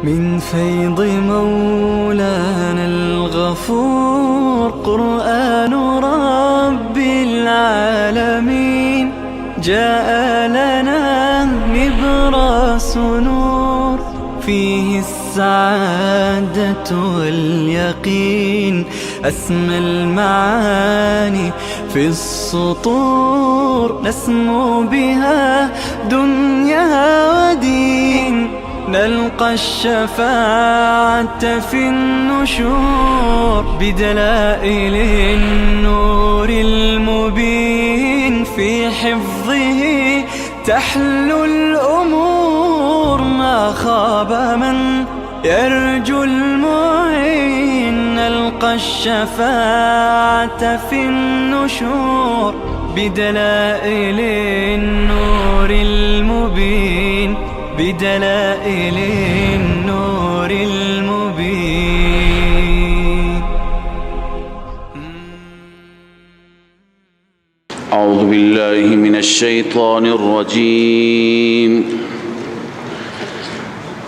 من فيض مولانا الغفور قرآن رب العالمين، جاء لنا نبراس نور فيه السعادة واليقين، أسمى المعاني في السطور نسمو بها دنيا ودين، نلقى الشفاعة في النشور بدلائل النور المبين، في حفظه تحلو الأمور، ما خاب من يرجو المعين، نلقى الشفاعة في النشور بدلائل النور المبين، بدلائل النور المبين. أعوذ بالله من الشيطان الرجيم.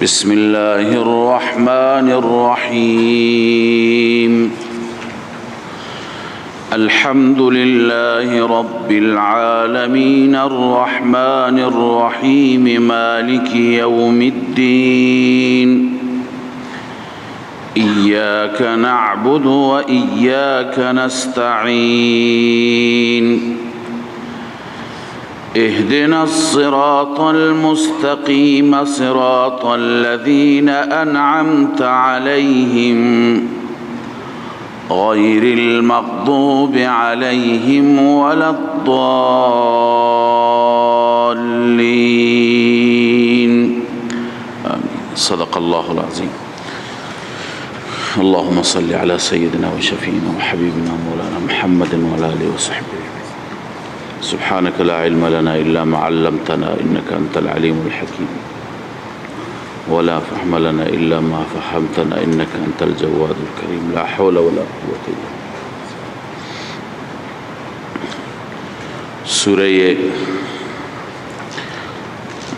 بسم الله الرحمن الرحيم. الحمد لله رب العالمين الرحمن الرحيم مالك يوم الدين، إياك نعبد وإياك نستعين، اهدنا الصراط المستقيم صراط الذين أنعمت عليهم غير المغضوب عليهم ولا الضالين آمين. صدق الله العظيم. اللهم صل على سيدنا وشفينا وحبيبنا مولانا محمد وعلى آله وصحبه. سبحانك لا علم لنا إلا ما علمتنا إنك أنت العليم الحكيم، ولا فهم لنا إلا ما فهمتنا إنك أنت الجواد الكريم. لا حول ولا قوة إلا بالله. سوره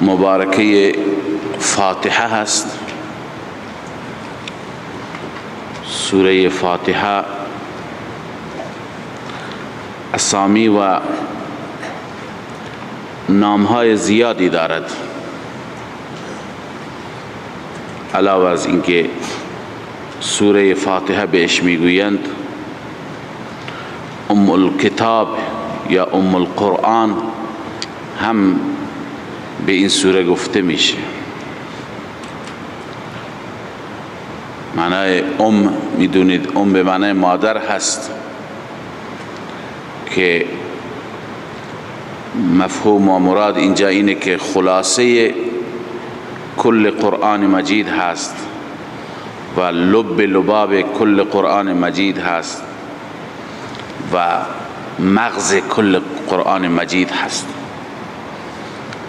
مبارکه فاتحه هست. سوره فاتحه اسامی و نامهای زیادی دارد، علاوه از اینکه سوره فاتحه بهش میگویند ام الکتاب یا ام القرآن، هم به این سوره گفته میشه. معنای میدونید به معنای مادر هست که مفهوم و مراد اینجا اینه که خلاصه کل قرآن مجید هست و لب لباب کل قرآن مجید هست و مغز کل قرآن مجید هست.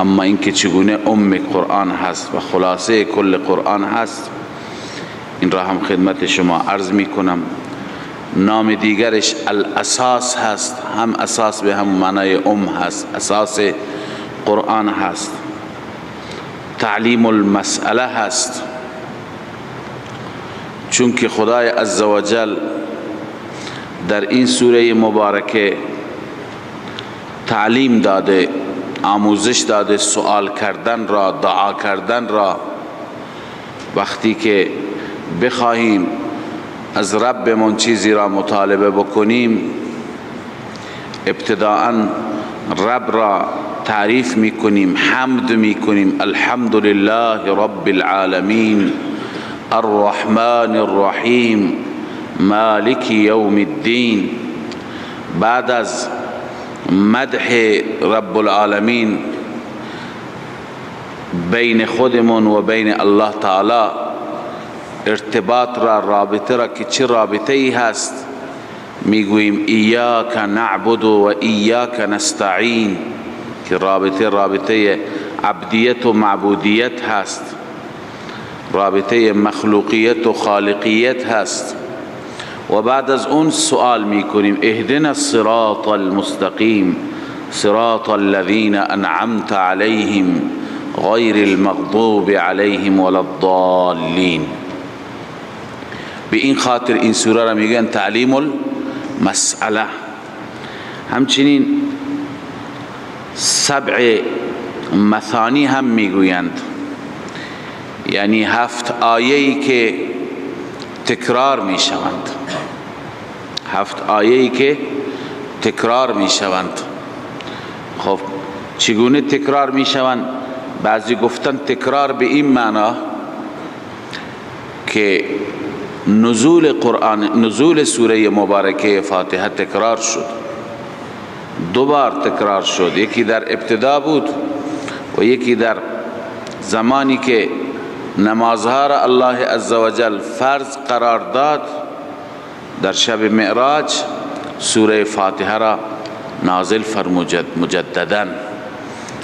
اما اینکه چگونه ام قرآن هست و خلاصه کل قرآن هست، این را هم خدمت شما عرض می کنم. نام دیگرش الاساس هست، هم اساس به هم معنای هست، اساس قرآن هست. تعلیم المسئله هست، چون که خدای عزوجل در این سوره مبارکه تعلیم داده، آموزش داده سوال کردن را، دعا کردن را. وقتی که بخواهیم از ربمون چیزی را مطالبه بکنیم، ابتداءً رب را تعریف میکنیم، حمد میکنیم. الحمد لله رب العالمین الرحمن الرحیم مالک یوم الدین. بعد از مدح رب العالمین بین خودمون و بین الله تعالی ارتباط را، رابطه را که چه رابطه ای هست، میگوییم ایاک نعبد و ایاک نستعین، که رابطه عبدیت و معبودیت هست، رابطه مخلوقیت و خالقیت هست. و بعد از اون سوال میکنیم اهدنا الصراط المستقیم صراط الذین انعمت علیهم غیر المغضوب علیهم ولا الضالین. به این خاطر این سوره را میگن تعلیم المسئله. همچنین 7 مثانی هم میگویند، یعنی 7 آیه‌ای که تکرار میشوند. 7 آیه‌ای که تکرار میشوند. خب چگونه تکرار میشوند؟ بعضی گفتن تکرار به این معنا که نزول سوره مبارکه فاتحه تکرار شد، 2 بار تکرار شد. یکی در ابتدا بود و یکی در زمانی که نمازها را الله عزوجل فرض قرار داد، در شب معراج سوره فاتحه را نازل فرمود مجددا.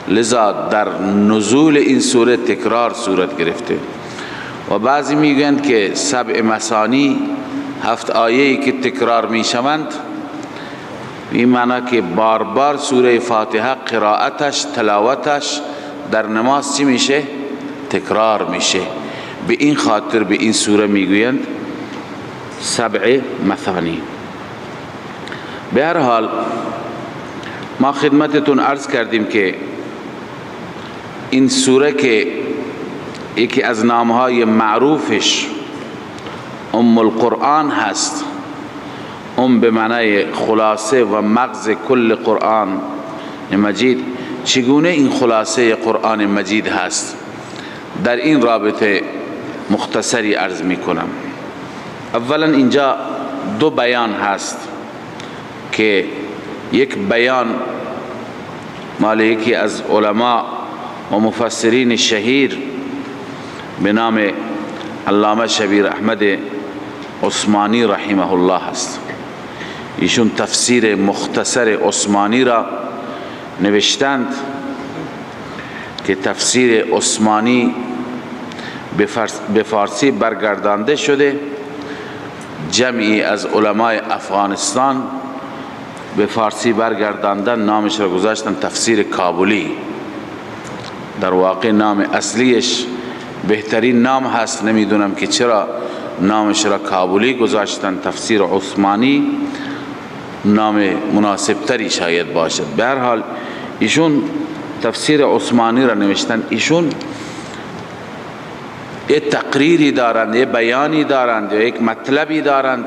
لذا در نزول این سوره تکرار صورت گرفته. و بعضی میگویند که 7 مثانی 7 آیه‌ای که تکرار میشوند، این معنی که بار بار سوره فاتحه قرائتش تلاوتش در نماز چی میشه؟ تکرار میشه. به این خاطر به این سوره میگویند 7 مثانی. به هر حال ما خدمتتون عرض کردیم که این سوره که یکی از نامهای معروفش ام القرآن هست، به معنای خلاصه و مغز کل قرآن مجید، چگونه این خلاصه قرآن مجید هست، در این رابطه مختصری عرض می کنم. اولا اینجا 2 بیان هست که یک بیان مال یکی از علما و مفسرین شهیر به نام علامه شبیر احمد عثمانی رحمه الله هست. ایشون تفسیر مختصر عثمانی را نوشتند که تفسیر عثمانی به فارسی برگردانده شده. جمعی از علمای افغانستان به فارسی برگرداندن، نامش را گذاشتن تفسیر کابلی. در واقع نام اصلیش بهترین نام هست، نمیدونم که چرا نامش را کابلی گذاشتن. تفسیر عثمانی نام مناسب تری شاید باشد. به هر حال ایشون تفسیر عثمانی را نوشتن. ایشون یک تقریری دارند، یک بیانی دارند، یک مطلبی دارند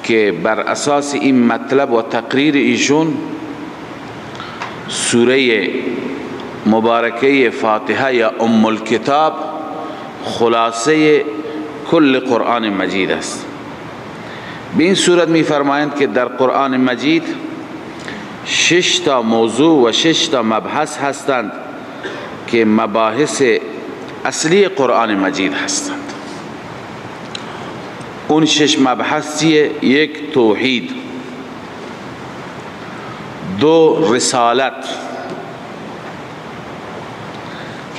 که بر اساس این مطلب و تقریر ایشون سوره مبارکه فاتحه یا ام الکتاب خلاصه کل قرآن مجید است. به این صورت می فرمایند که در قرآن مجید 6 تا موضوع و 6 تا مبحث هستند که مباحث اصلی قرآن مجید هستند. اون 6 مبحث چیه؟ 1 توحید، 2 رسالت،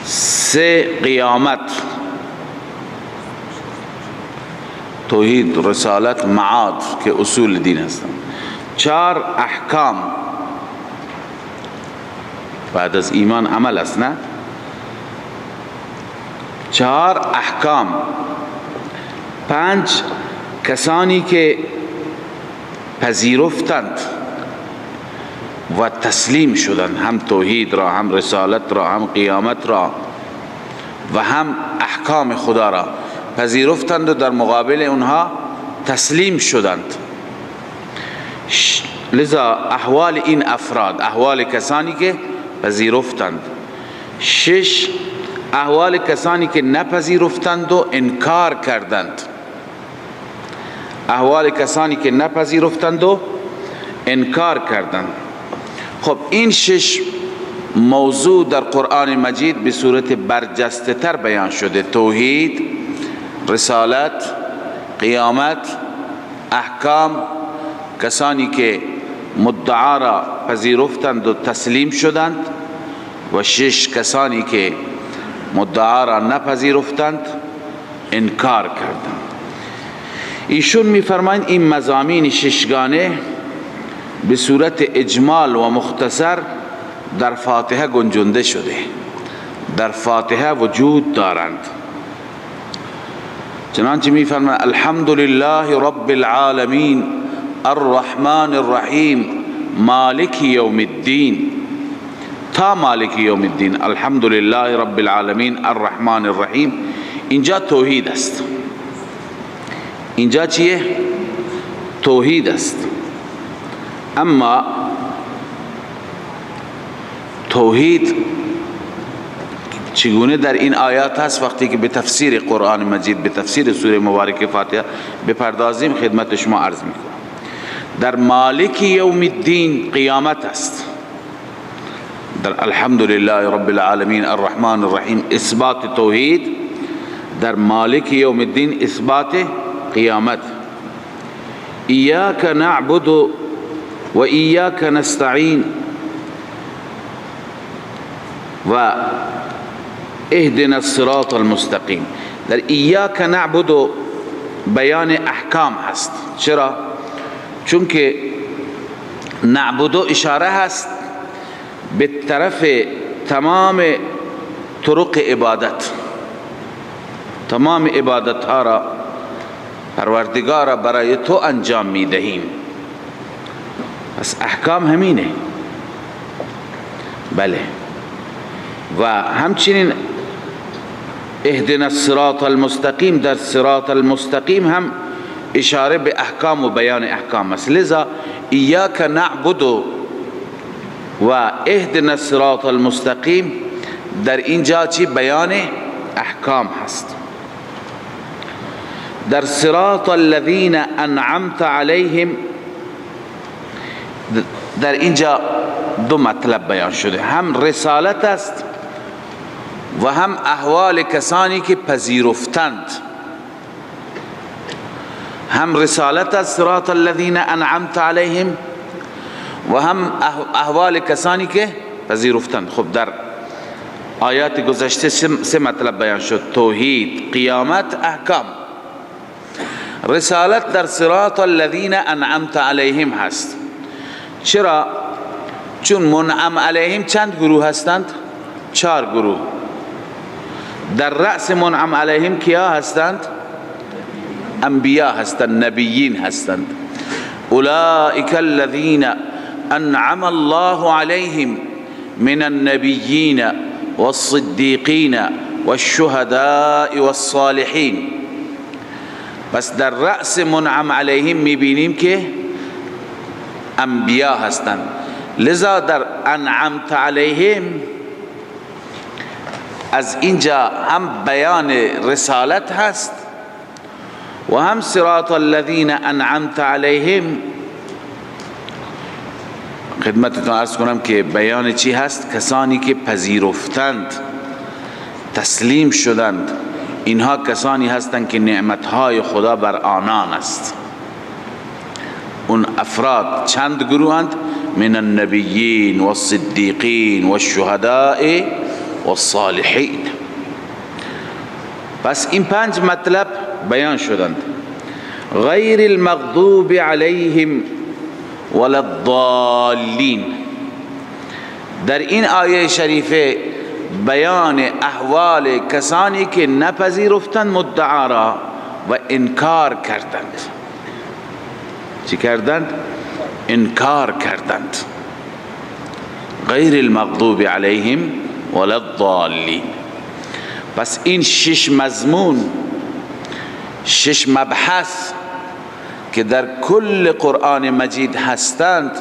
3 قیامت، توحید، رسالت، معاد که اصول دین هستند، 4 احکام، بعد از ایمان عمل است نه، 4 احکام، 5 کسانی که پذیرفتند و تسلیم شدند، هم توحید را، هم رسالت را، هم قیامت را و هم احکام خدا را پذیرفتند و در مقابل اونها تسلیم شدند. لذا احوال این افراد، احوال کسانی که پذیرفتند. 6 احوال کسانی که نپذیرفتند و انکار کردند. احوال کسانی که نپذیرفتند و انکار کردند. خب این 6 موضوع در قرآن مجید به صورت برجسته تر بیان شده: توحید، رسالت، قیامت، احکام، کسانی که مدعا را پذیرفتند و تسلیم شدند، و 6 کسانی که مدعا را نپذیرفتند انکار کردند. ایشون می‌فرمایند این مضامین 6 گانه به صورت اجمال و مختصر در فاتحه گنجانده شده. در فاتحه وجود دارند. چنانچه میفرماید الحمد لله رب العالمین الرحمن الرحیم مالک یوم الدین، تا مالک یوم الدین الحمد لله رب العالمین الرحمن الرحیم. اینجا توحید است. اینجا چیه؟ توحید است. اما توحید چگونه در این آیات هست؟ وقتی که به تفسیر قرآن مجید، به تفسیر سوره مبارکه فاتحه بپردازیم خدمت شما عرض میکنم. در مالک یوم الدین قیامت است، در الحمد لله رب العالمین الرحمن الرحیم اثبات توحید، در مالک یوم الدین اثبات قیامت. ایاک نعبد و ایاک نستعین و اهدنا الصراط المستقیم. در ایاک نعبد بیان احکام هست. چرا؟ چون که نعبد اشاره هست به طرف تمام طرق عبادت، تمام عبادت ها را پروردگار برای تو انجام می دهیم. پس احکام همینه. بله. و همچنین اهدنا الصراط المستقیم، در صراط المستقیم هم اشاره به احکام و بیان احکام است. لذا ایاک نعبد و اهدنا الصراط المستقیم در اینجا چی؟ بیان احکام هست. در صراط الذین انعمت علیهم در اینجا دو مطلب بیان شده، هم رسالت است و هم احوال کسانی که پذیرفتند. هم رسالت است صراط الذین انعمت علیهم و هم احوال کسانی که پذیرفتند. خب در آیات گذشته سه مطلب بیان شد: توحید، قیامت، احکام. رسالت در صراط الذین انعمت علیهم هست. چرا؟ چون منعم علیهم چند گروه هستند؟ 4 گروه. در رأس منعم علیهم کیا هستند؟ انبیا هستند، نبیین هستند. اولئک الذین انعم الله علیهم من النبیین والصدیقین والشهداء والصالحین. پس در رأس منعم علیهم میبینیم که انبیا هستند. لذا در انعمت علیهم از اینجا هم بیان رسالت هست و هم صراط الذین انعمت علیهم. خدمتتون عرض کنم که بیان چی هست؟ کسانی که پذیرفتند، تسلیم شدند. اینها کسانی هستند که نعمتهای خدا بر آنان است. اون افراد چند گروهند؟ من النبیین والصدیقین والشهداء والصالحین. پس این 5 مطلب بیان شدند. غیر المغضوب علیهم ولا الضالین. در این آیه شریفه بیان احوال کسانی که نپذیرفتند مدعا را و انکار کردند. چی کردند؟ انکار کردند. غیر المغضوب علیهم ولا الضالین. پس این 6 مضمون، 6 مبحث که در کل قرآن مجید هستند،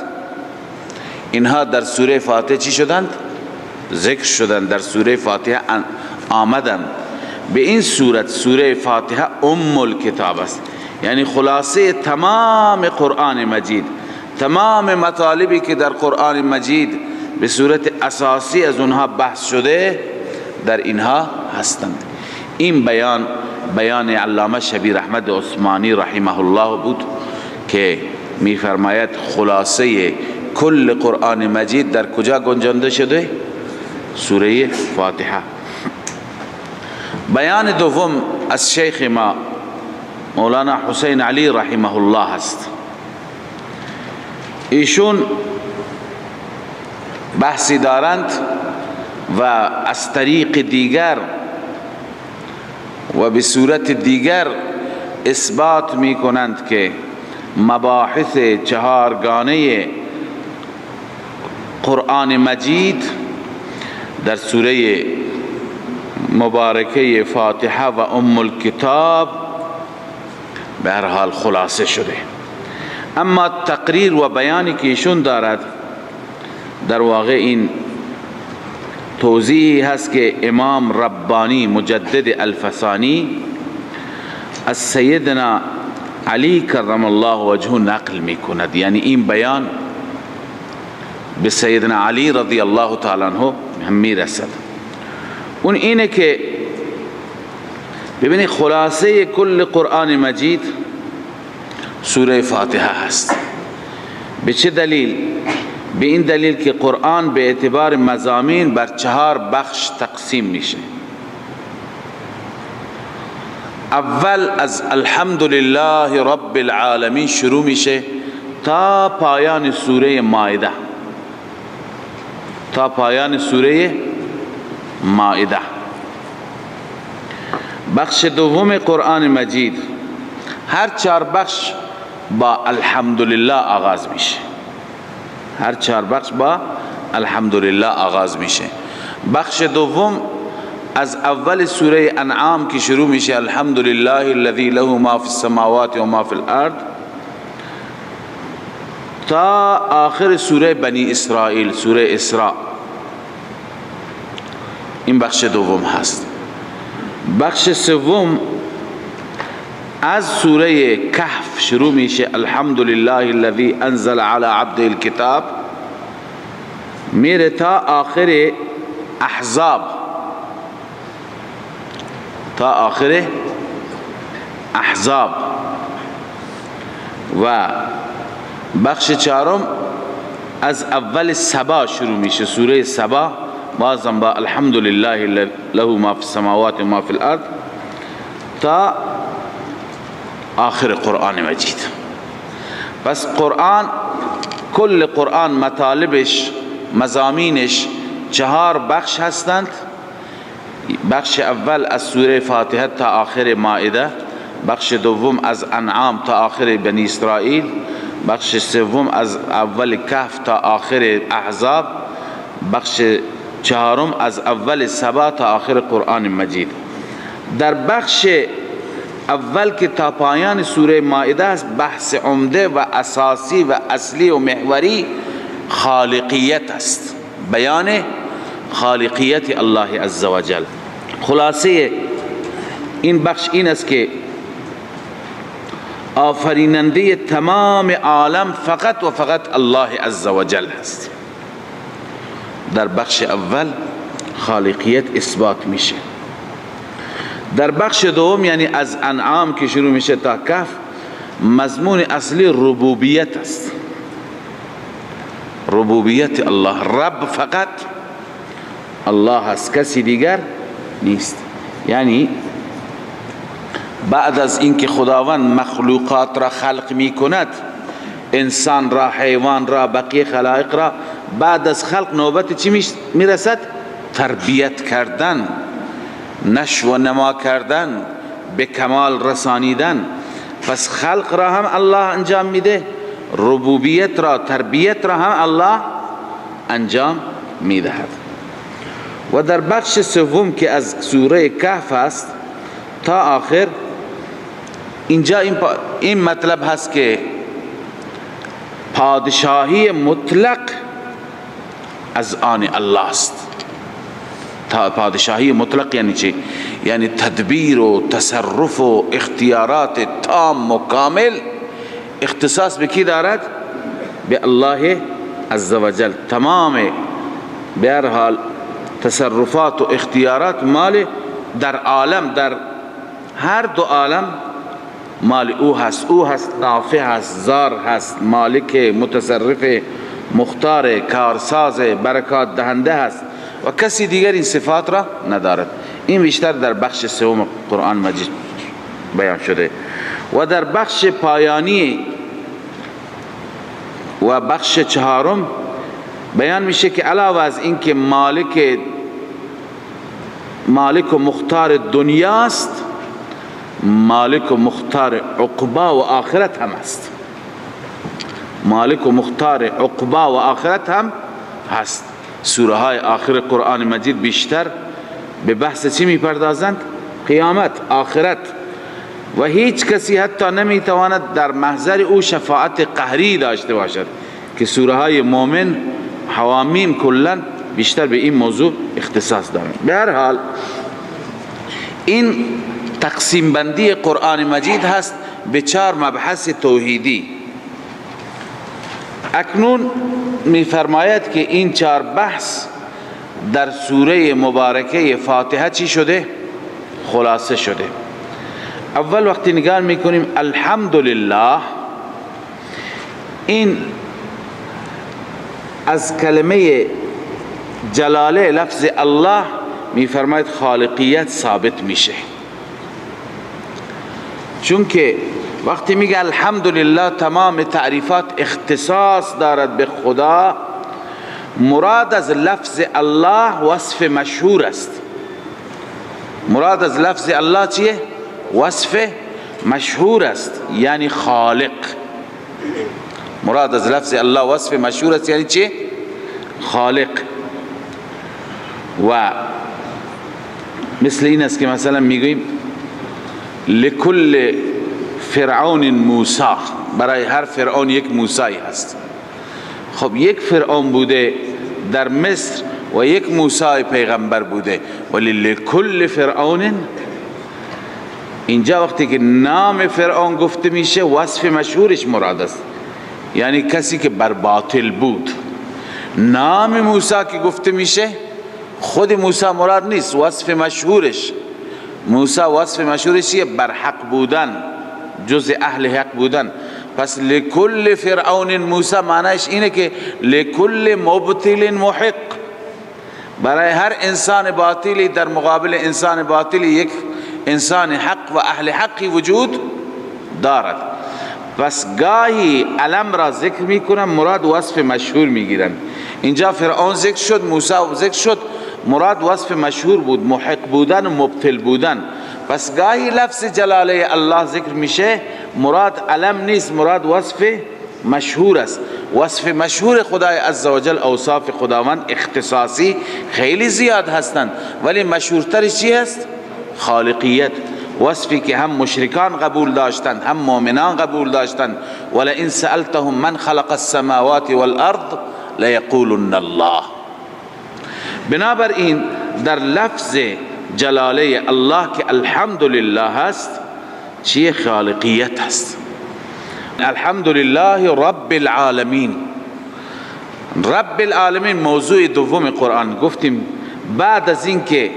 اینها در سوره فاتحه چی شدند؟ ذکر شدند، در سوره فاتحه آمدند. به این صورت سوره فاتحه ام الکتاب است، یعنی خلاصه تمام قرآن مجید. تمام مطالبی که در قرآن مجید به صورت اساسی از اونها بحث شده در اینها هستند. این بیان علامه شبیر احمد عثمانی رحمه الله بود که میفرماید خلاصه کل قرآن مجید در کجا گنجانده شده؟ سوره فاتحه. بیان دوم از شیخ ما مولانا حسین علی رحمه الله است. ایشون بحثی دارند و از طریق دیگر و به صورت دیگر اثبات می کنند که مباحث چهارگانه قرآن مجید در سوره مبارکه فاتحه و ام الکتاب به هر حال خلاصه شده. اما تقریر و بیانی که ایشون دارد در واقع این توضیحی هست که امام ربانی مجدد الفسانی از سیدنا علی کرم الله وجهه نقل می کند. یعنی این بیان به سیدنا علی رضی الله تعالی عنه هم می رسد. اون اینه که ببینید خلاصه کل قرآن مجید سوره فاتحه هست. به چه دلیل؟ به این دلیل که قرآن به اعتبار مضامین بر 4 بخش تقسیم میشه. اول از الحمدلله رب العالمین شروع میشه تا پایان سوره مائده، تا پایان سوره مائده. بخش دوم قرآن مجید هر 4 بخش با الحمدلله آغاز میشه، هر 4 بخش با الحمدلله آغاز میشه. بخش دوم از اول سوره انعام که شروع میشه الحمدلله الذی له ما فی السماوات و ما فی الارض تا آخر سوره بنی اسرائیل، سوره اسراء. این بخش دوم هست. بخش سوم از سوره کهف شروع میشه الحمدلله الذی انزل علی عبده الكتاب میره تا آخر احزاب، تا آخر احزاب. و بخش چهارم از اول سبا شروع میشه، سوره سبا بازم با الحمدلله له ما فی السماوات و ما فی الارض تا آخر قرآن مجید. پس قرآن، کل قرآن مطالبش، مضامینش 4 بخش هستند. بخش اول از سوره فاتحه تا آخر مائده، بخش دوم از انعام تا آخر بنی اسرائیل، بخش سوم از اول کهف تا آخر احزاب، بخش چهارم از اول سبا تا آخر قرآن مجید. در بخش اول که تا پایان سوره مائده است بحث عمده و اساسی و اصلی و محوری خالقیت است، بیان خالقیت الله عزوجل. خلاصه این بخش این است که آفریننده تمام عالم فقط و فقط الله عزوجل است. در بخش اول خالقیت اثبات میشه. در بخش دوم یعنی از انعام که شروع میشه تا کهف مضمون اصلی ربوبیت است، ربوبیت الله. رب فقط الله است، کسی دیگر نیست. یعنی بعد از اینکه خداوند مخلوقات را خلق می کند، انسان را، حیوان را، بقیه خلائق را، بعد از خلق نوبت چی می رسد؟ تربیت کردن، نشو و نما کردن، به کمال رسانیدن. پس خلق را هم الله انجام میده، ربوبیت را، تربیت را هم الله انجام میدهد. و در بخش سوم که از سوره کهف است تا آخر، اینجا این مطلب هست که پادشاهی مطلق از آن الله است. پادشاهی مطلق یعنی چی؟ یعنی تدبیر و تصرف و اختیارات تام و کامل اختصاص به کی دارد؟ به الله عزوجل. تمام به هر حال تصرفات و اختیارات مال در عالم، در هر دو عالم مال او هست. او هست نافع هست، زار هست، مالک، متصرف، مختار، کارساز، برکات دهنده هست و کسی دیگر این صفات را ندارد. این بیشتر در بخش سوم قرآن مجید بیان شده. و در بخش پایانی و بخش چهارم بیان میشه که علاوه از این که مالک مالک و مختار دنیاست، مالک و مختار عقبا و آخرت هم است. مالک و مختار عقبا و آخرت هم هست. سوره های آخر قرآن مجید بیشتر به بحث چی میپردازند؟ قیامت، آخرت. و هیچ کسی حتی نمیتواند در محضر او شفاعت قهری داشته باشد که سوره های مومن حوامیم کلن بیشتر به این موضوع اختصاص دارند. به هر حال این تقسیم بندی قرآن مجید هست به 4 مبحث توحیدی. اکنون میفرماید که این 4 بحث در سوره مبارکه فاتحه چی شده؟ خلاصه شده. اول وقتی نگاه میکنیم الحمدلله، این از کلمه جلاله لفظ الله میفرماید خالقیت ثابت میشه، چون که وقتی میگه الحمدلله تمام تعریفات اختصاص دارد به خدا، مراد از لفظ الله وصف مشهور است. مراد از لفظ الله چیه؟ وصف مشهور است، یعنی خالق. مراد از لفظ الله وصف مشهور است یعنی چیه؟ خالق. و مثل این است که مثلا میگوییم لکل فرعون موسی، برای هر فرعون یک موسی هست. خب یک فرعون بوده در مصر و یک موسی پیغمبر بوده، ولی لکل فرعون، اینجا وقتی که نام فرعون گفته میشه وصف مشهورش مراد است، یعنی کسی که بر باطل بود. نام موسی که گفته میشه خود موسی مراد نیست، وصف مشهورش. موسی وصف مشهورش چیه؟ بر حق بودن، جز اهل حق بودن. پس لکل فرعون موسی معنیش اینه که لکل مبتل محق، برای هر انسان باطلی در مقابل انسان باطلی یک انسان حق و اهل حقی وجود دارد. پس گاهی علم را ذکر میکنن مراد وصف مشهور میگیرن. اینجا فرعون ذکر شد، موسی ذکر شد، مراد وصف مشهور بود، محق بودن و مبتل بودن. پس گاهی لفظ جلاله الله ذکر میشه، مراد علم نیست، مراد وصف مشهور است. وصف مشهور خدای عزوجل، اوصاف خداوند اختصاصی خیلی زیاد هستند، ولی مشهورترش چی است؟ خالقیت. وصفی که هم مشرکان قبول داشتند هم مؤمنان قبول داشتند. ولئن سألتهم من خلق السماوات والارض لیقولن الله. بنابراین در لفظ جلاله الله که الحمدلله هست چیه؟ خالقیت هست. الحمدلله رب العالمین. رب العالمین موضوع دوم قرآن. گفتیم بعد از این که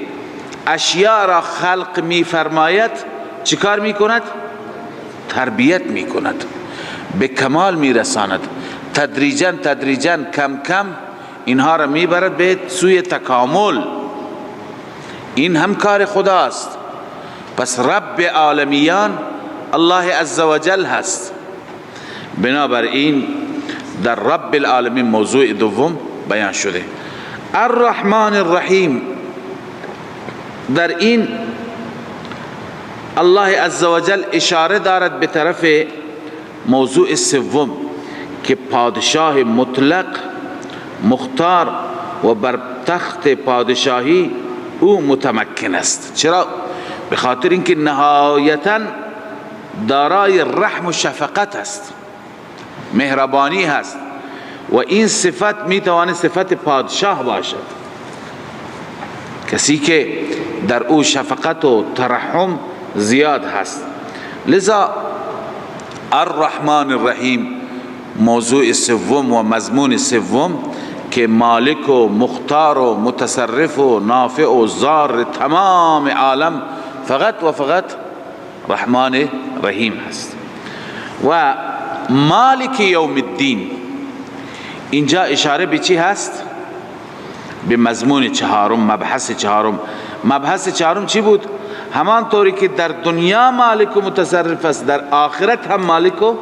اشیاء را خلق می فرماید چیکار می کند؟ تربیت می کند، به کمال می رساند، تدریجا تدریجا کم کم اینها را می برد به سوی تکامل. این هم کار خداست. پس رب عالمیان الله عزوجل هست. بنابراین در رب العالمین موضوع دوم بیان شده. الرحمن الرحیم، در این الله عزوجل اشاره دارد به طرف موضوع سوم که پادشاه مطلق، مختار و بر تخت پادشاهی او متمکن است. چرا؟ به خاطر اینکه نهایتا دارای رحم و شفقت است، مهربانی هست و این صفت میتواند صفت پادشاه باشد، کسی که در او شفقت و ترحم زیاد هست. لذا الرحمن الرحیم موضوع سوم و مضمون سوم که مالک و مختار و متصرف و نافع و ضار تمام عالم فقط و فقط رحمان رحیم هست. و مالک یوم الدین، اینجا اشاره به چی هست؟ به مضمون چهارم، مبحث چهارم. مبحث چهارم چی بود؟ همان طوری که در دنیا مالک و متصرف است، در آخرت هم مالک و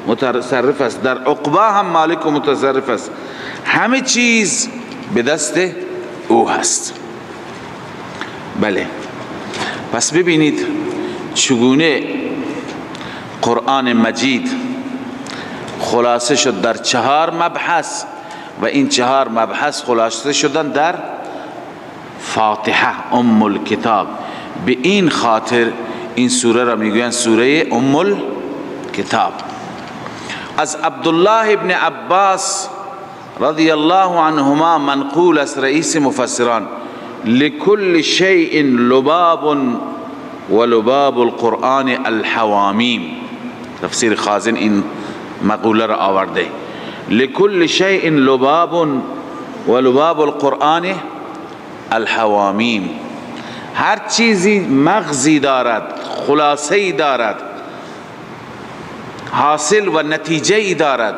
متصرف است، در عقبا هم مالک و متصرف است. همه چیز به دست او هست. بله، پس ببینید چگونه قرآن مجید خلاصه شد در 4 مبحث و این 4 مبحث خلاصه شدن در فاتحه ام الکتاب. به این خاطر این سوره را میگوین سوره ام الکتاب. از عبدالله ابن عباس رضی الله عنهما منقول از رئیس مفسران: لكل شيء لباب ولباب القرآن الحوامیم. تفسیر خازن این مقوله را آورده: لكل شيء لباب ولباب القرآن الحوامیم. هر چیزی مغزی دارد، خلاصه‌ای دارد، حاصل و نتیجه‌ای دارد.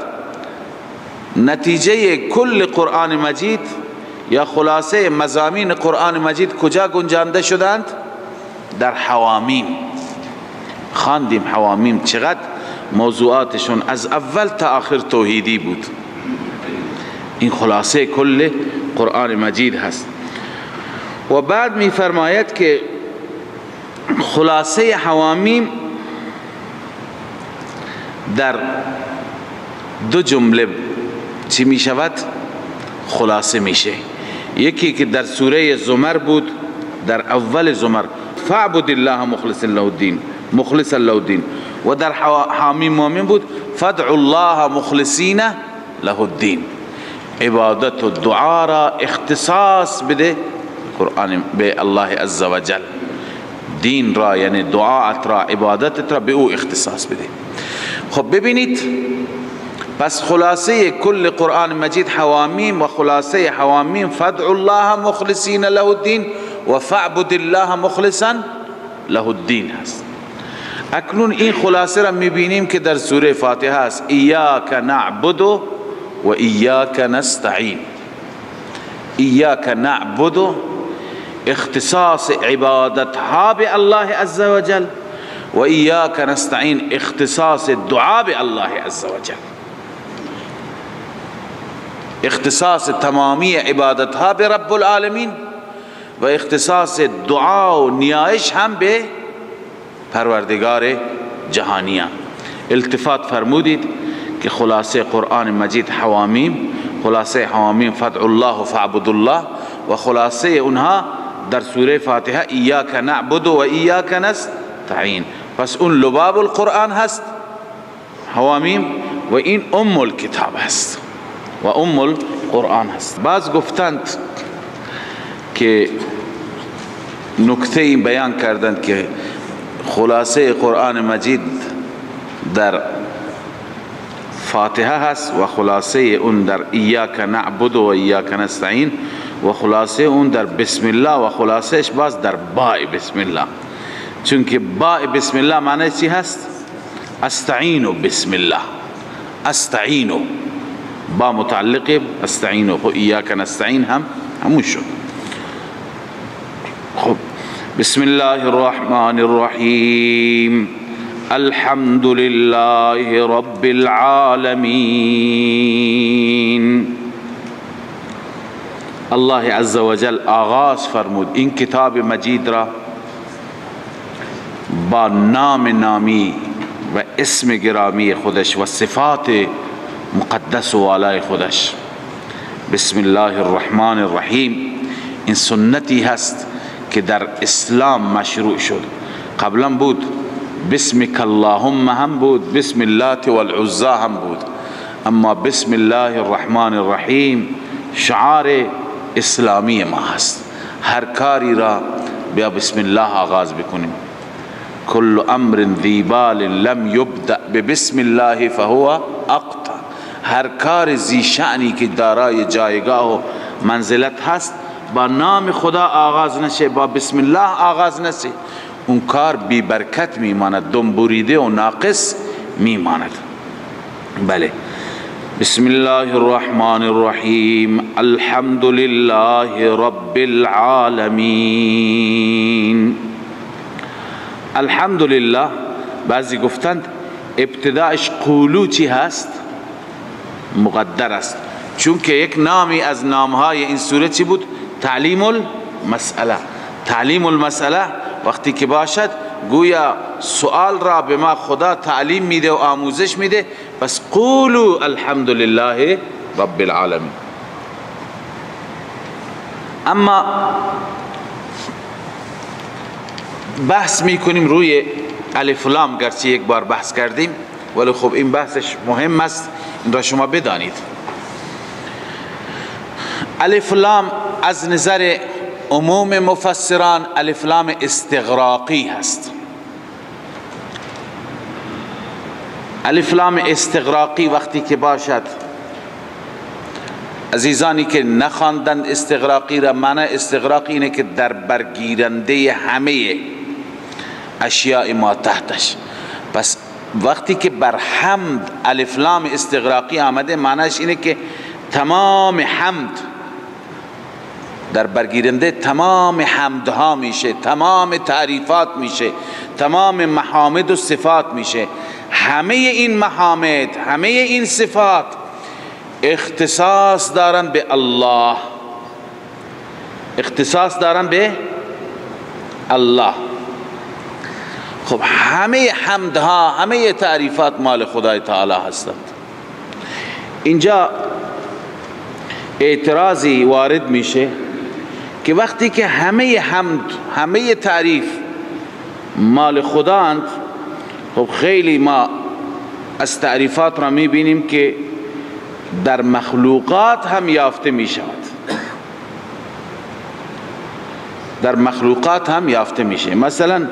نتیجه کل قرآن مجید یا خلاصه مضامین قرآن مجید کجا گنجانده شدند؟ در حوامیم. خواندیم حوامیم چقدر موضوعاتشون از اول تا آخر توحیدی بود. این خلاصه کل قرآن مجید هست. و بعد می فرماید که خلاصه حوامیم در 2 جمله چی می شود؟ خلاصه میشه. یکی که در سوره زمر بود، در اول زمر: فاعبد الله مخلصا له الدین، و در حامیم مومن بود: فادع الله مخلصین له الدین. عبادت و دعا را اختصاص بده قرآن به الله عز و جل. دین را یعنی دعاءت را، عبادتت را به او اختصاص بده. خب ببینید، پس خلاصه کل قرآن مجید حوامیم و خلاصه حوامیم فادع الله مخلصین له الدین و فاعبد الله مخلصا له الدین هست. اکنون این خلاصه را میبینیم که در سوره فاتحه است: ایاک نعبد و ایاک نستعین. ایاک نعبد، اختصاص عبادت ها به الله عز و جل، و ایاک نستعین، اختصاص دعا به الله عز و جل. اختصاص تمامی عبادت ها به رب العالمین و اختصاص دعا و نیایش هم به پروردگار جهانیان. التفات فرمودید که خلاصه قرآن مجید حوامیم، خلاصه حوامیم فادع الله و فاعبد الله، و خلاصه اونها در سوره فاتحه ایاک نعبد و ایاک نستعین. پس اون لباب القرآن هست حوامیم و این ام الکتاب هست و ام القرآن هست. بعض گفتند که نکته این بیان کردند که خلاصه قرآن مجید در فاتحه هست و خلاصه اون در ایاک نعبد و ایاک نستعین، و خلاصه اون در بسم الله و خلاصهش باز در باء بسم الله. چون که باء بسم الله معنی چی هست؟ استعینوا بسم الله. استعینوا با متعلق استعینوا و ایاک نستعین هم همون شد. خب بسم الله الرحمن الرحیم. الحمد لله رب العالمین. الله عز و جل آغاز فرمود این کتاب مجید را با نام نامی و اسم گرامی خودش و صفات مقدس و والای خودش. بسم الله الرحمن الرحیم. این سنتی هست که در اسلام مشروع شد. قبلا بود بسمک اللهم هم بود، بسم اللات والعزى هم بود، اما بسم الله الرحمن الرحیم شعار اسلامی ما هست. هر کاری را بیا بسم الله آغاز بکنیم. کل امر ذی بال لم یبدأ ببسم الله فهو اقطع. هر کار ذی شأنی که دارای جایگاه و منزلت هست با نام خدا آغاز نشه، با بسم الله آغاز نشه، اون کار بی برکت میماند، دم بریده و ناقص میماند. بله. بسم الله الرحمن الرحیم. الحمد لله رب العالمین. الحمد لله، بعضی گفتند ابتداش قولو چی هست؟ مقدر است، چون که یک نامی از نامهای این سوره چی بود؟ تعلیم المسئله. تعلیم المسئله وقتی که باشد گویا سؤال را به ما خدا تعلیم میده و آموزش میده، پس قولوا الحمد لله رب العالمین. اما بحث میکنیم روی الف لام، گرچه یک بار بحث کردیم ولی خب این بحثش مهم است، این را شما بدانید. الف لام از نظر عموم مفسران الف لام استغراقی هست. الف لام استغراقی وقتی که باشد، عزیزانی که نخواندند استغراقی را، معنی استغراقی اینه که در برگیرنده همه اشیاء ما تحتش. پس وقتی که بر حمد الف لام استغراقی آمده، معنیش اینه که تمام حمد در برگیرنده تمام حمدها میشه، تمام تعریفات میشه، تمام محامد و صفات میشه. همه این محامد، همه این صفات اختصاص دارن به الله، اختصاص دارن به الله. خب همه حمدها، همه تعریفات مال خدای تعالی هستند. اینجا اعتراضی وارد میشه که وقتی که همه حمد، همه تعریف مال خداند، خب خیلی ما از تعریفات را میبینیم که در مخلوقات هم یافته میشود، در مخلوقات هم یافته میشه. مثلا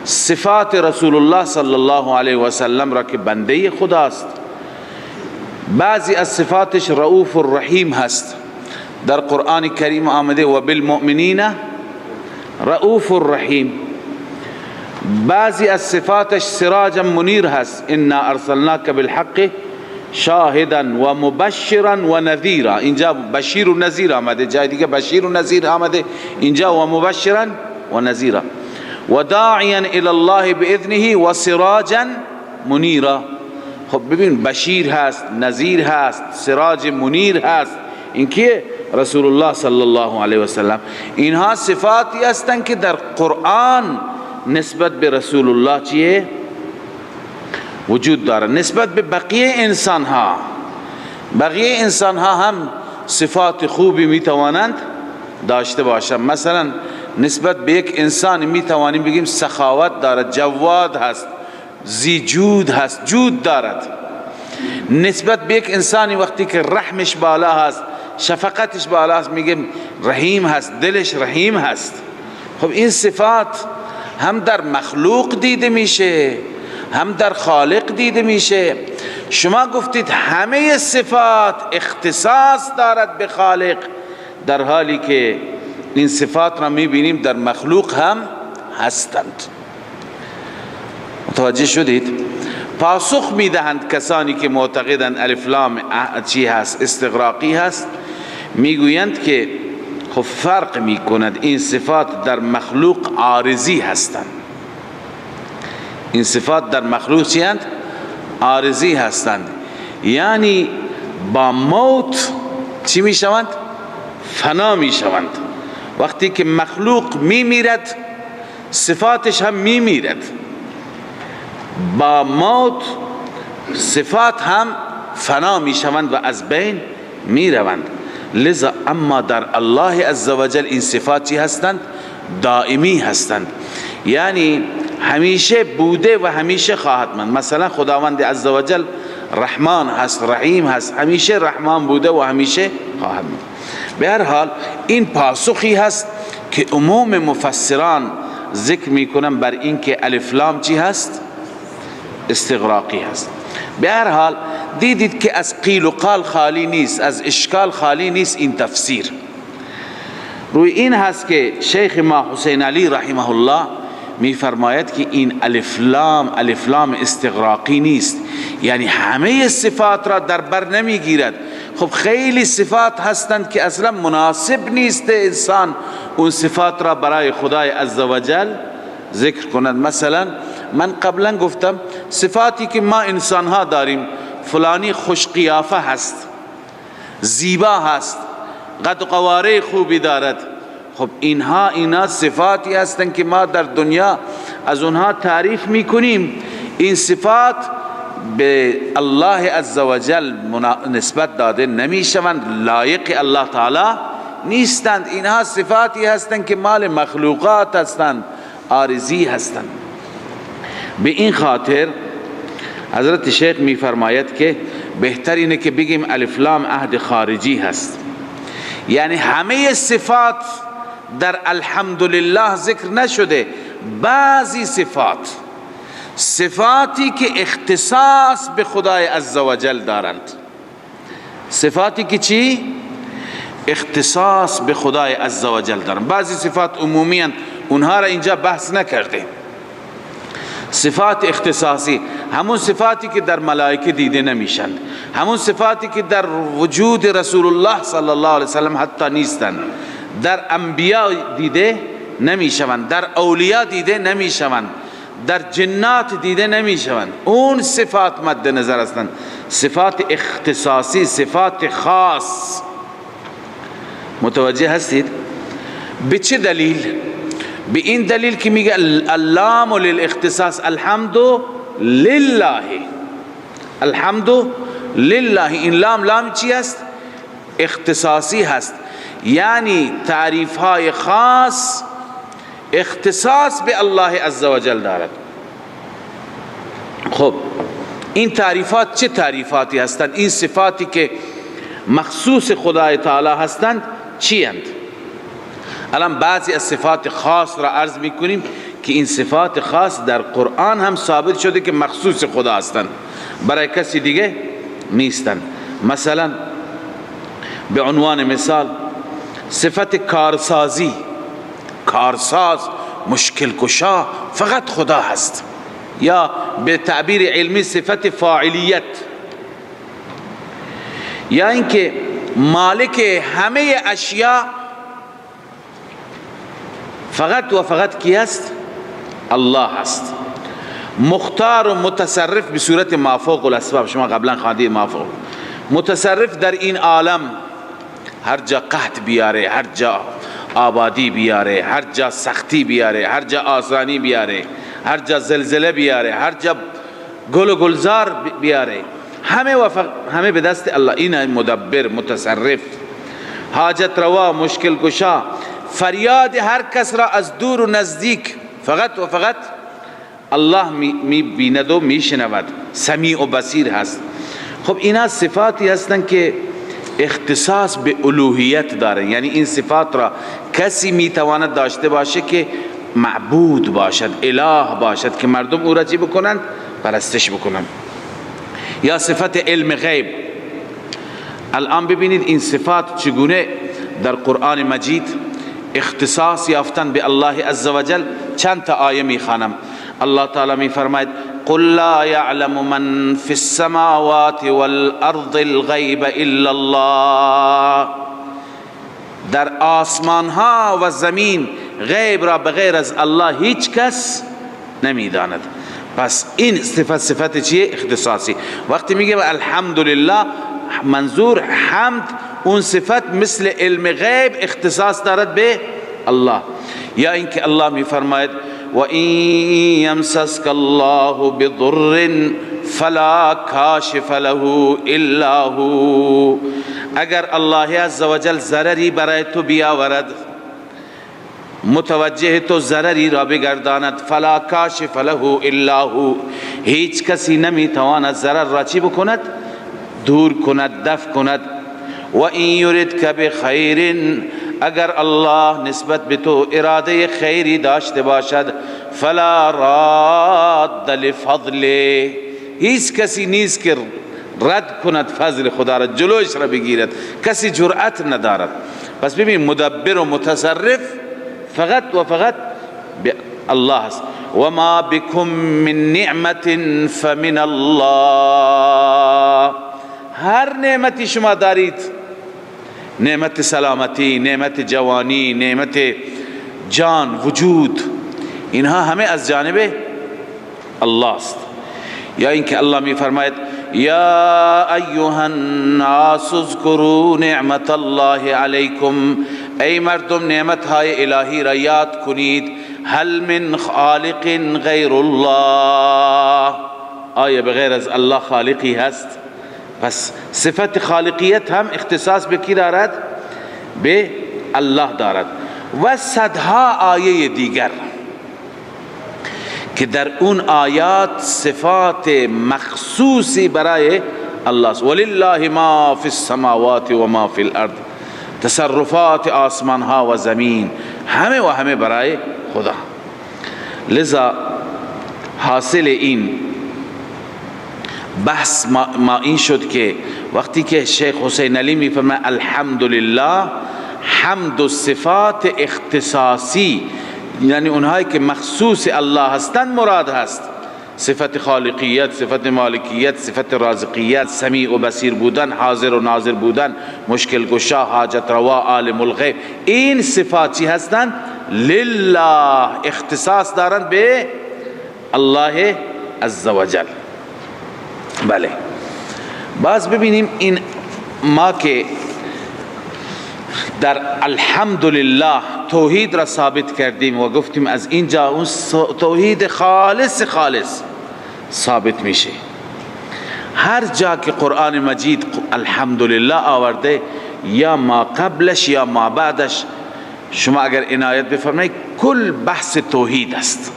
صفات رسول الله صلی الله علیه و سلم را که بنده خداست، بعضی از صفاتش رؤوف الرحیم هست، در قرآن کریم آمده و بالمؤمنین رؤوف الرحیم. بعضی از صفاتش سراجا منیر هست، انا ارسلناک بالحق شاهدا و مبشرا و نذیرا. اینجا بشیر و نذیر آمده، جای دیگه بشیر و نذیر آمده، اینجا و مبشرا و نذیرا. و داعیا الی الله باذنه و سراجا منیرا. خب ببین بشیر هست، نذیر هست، سراج منیر هست، این که رسول الله صلی الله علیه و سلم. اینها صفاتی هستند که در قرآن نسبت به رسول الله چیه؟ وجود داره. نسبت به بقیه انسان ها، بقیه انسان ها هم صفات خوبی میتوانند داشته باشند. مثلا نسبت به یک انسان میتوانیم بگیم سخاوت دارد، جواد هست، ذی جود هست، جود دارد. نسبت به یک انسانی وقتی که رحمش بالا هست، شفقتش بالا هست، میگیم رحیم هست، دلش رحیم هست. خب این صفات هم در مخلوق دیده میشه، هم در خالق دیده میشه. شما گفتید همه صفات اختصاص دارد به خالق، در حالی که این صفات را میبینیم در مخلوق هم هستند. متوجه شدید؟ پاسخ میدهند کسانی که معتقدند الف لام چی هست؟ استغراقی هست. میگویند که خب فرق میکند، این صفات در مخلوق عارضی هستند. این صفات در مخلوق چی هستند؟ عارضی هستند، یعنی با موت چی میشوند؟ فنا میشوند. وقتی که مخلوق میمیرد صفاتش هم میمیرد، با موت صفات هم فنا میشوند و از بین میروند. لذا اما در الله عزوجل این صفات چی هستند؟ دائمی هستند، یعنی همیشه بوده و همیشه خواهد ماند. مثلا خداوند عزوجل رحمان هست، رحیم هست، همیشه رحمان بوده و همیشه خواهد ماند. به هر حال این پاسخی هست که عموم مفسران ذکر میکنن بر این که الف لام چی هست؟ استغراقی هست. به هر حال دیدید که از قیل و قال خالی نیست، از اشکال خالی نیست این تفسیر. روی این هست که شیخ ما حسین علی رحمه الله می فرماید که این الف لام استغراقی نیست، یعنی همه صفات را در بر نمی گیرد. خب خیلی صفات هستند که اصلا مناسب نیست انسان اون صفات را برای خدای عزوجل ذکر کند. مثلا من قبلا گفتم صفاتی که ما انسان ها داریم، فلانی خوش قیافه هست، زیبا هست، قد قواره خوبی دارد، خب اینا صفاتی هستند که ما در دنیا از اونها تعریف میکنیم. این صفات به الله عزوجل نسبت داده نمیشوند، لایق الله تعالی نیستند. اینها صفاتی هستند که مال مخلوقات هستند، عارضی هستند. به این خاطر حضرت شیخ میفرماید که بهتر اینه که بگیم الف لام عهد خارجی هست، یعنی همه صفات در الحمدلله ذکر نشده. بعضی صفاتی که اختصاص به خدای عزوجل دارند، صفاتی که چی؟ اختصاص به خدای عزوجل دارند. بعضی صفات عمومی هستند، اونها را اینجا بحث نکرده. صفات اختصاصی همون صفاتی که در ملائکه دیده نمیشند، همون صفاتی که در وجود رسول الله صلی الله علیه وسلم حتی نیستند، در انبیاء دیده نمیشوند، در اولیاء دیده نمیشوند، در جنات دیده نمیشوند. اون صفات مد نظر هستند، صفات اختصاصی، صفات خاص. متوجه هستید؟ به چه دلیل؟ به این دلیل که میگه اللام للاختصاص، الحمد لله، الحمد لله. این لام چی است؟ اختصاصی هست، یعنی تعریف های خاص اختصاص به الله عزوجل دارد. خب این تعریفات چه تعریفاتی هستند؟ این صفاتی که مخصوص خدای تعالی هستند چی هستند؟ الان بعضی از صفات خاص را عرض میکنیم که این صفات خاص در قرآن هم ثابت شده که مخصوص خدا هستند، برای کسی دیگه نیستند. مثلا به عنوان مثال صفت کارسازی، کارساز، مشکل کشا فقط خدا هست. یا به تعبیر علمی صفت فاعلیت، یا اینکه مالک همه اشیاء فقط و فقط کی است؟ الله هست. مختار و متصرف به صورت مافوق الاسباب، شما قبلا خواندید مافوق، متصرف در این عالم، هر جا قحط بیاره، هر جا آبادی بیاره، هر جا سختی بیاره، هر جا آسانی بیاره، هر جا زلزله بیاره، هر جا گل و گلزار بیاره، همه به دست الله. این مدبر، متصرف، حاجت روا، مشکل گشا، فریاد هر کس را از دور و نزدیک فقط و فقط الله می بیند و می شنود، سمیع و بصیر هست. خب اینا صفاتی هستند که اختصاص به الوهیت داره، یعنی این صفات را کسی میتواند داشته باشه که معبود باشد، اله باشد، که مردم او را چی بکنند؟ پرستش بکنند. یا صفت علم غیب. الان ببینید این صفات چگونه در قرآن مجید اختصاص یافتن به الله عزوجل. چند تا آیه میخوانم. الله تعالی میفرماید قل لا يعلم من في السماوات والارض الغیب الا الله. در آسمان ها و زمین غیب را بغیر از الله هیچ کس نمیداند. پس این صفت چیه؟ اختصاصی. وقتی میگه الحمدلله، منظور حمد اون صفت مثل علم غیب اختصاص دارد به الله. یا اینکه الله میفرماید و این یمسسک الله بضر فلا کاشف له الا هو. اگر الله عزوجل ضرری برای تو بیاورد، متوجه تو ضرری را بگرداند، فلا کاشف له الا هو، هیچ کسی نمیتواند ضرر را چی بکند؟ دور کند، دفع کند. و این یردک بخیر، اگر الله نسبت به تو اراده خیری داشته باشد، فلا راد لفضله، هیچ کسی نیست که رد کند فضل خدا را، جلوش را بگیرد، کسی جرأت ندارد. پس ببین مدبر و متصرف فقط و فقط الله است. و ما بكم من نعمت فمن الله. هر نعمتی شما دارید، نعمت سلامتی، نعمت جوانی، نعمت جان، وجود، اینها همه از جانب الله است. یا اینکه الله می فرماید یا ایها الناس اذکروا نعمت الله علیکم، ای مردم نعمتهای الهی را یاد کنید. هل من خالق غیر الله، آیا بغیر از الله خالقی هست؟ پس صفت خالقیت هم اختصاص به کی دارد؟ به الله دارد. و صدها آیه دیگر که در اون آیات صفات مخصوصی برای الله است. ولله ما فی السماوات و ما فی الارض، تصرفات آسمان ها و زمین همه و همه برای خدا. لذا حاصل این بحث ما این شد که وقتی که شیخ حسین علی میفرماید الحمدلله، حمد و صفات اختصاصی یعنی اونهایی که مخصوص الله هستند مراد هست. صفت خالقیت، صفت مالکیت، صفت رازقیت، سمیع و بصیر بودن، حاضر و ناظر بودن، مشکل گشا، حاجت روا، عالم الغیب، این صفات چی هستند؟ لله، اختصاص دارند به الله عزوجل. بله، باز ببینیم این ما که در الحمدلله توحید را ثابت کردیم و گفتیم از اینجا اون توحید خالص ثابت میشه. هر جا که قرآن مجید الحمدلله آورده، یا ما قبلش یا ما بعدش، شما اگر عنایت بفرمایید کل بحث توحید است،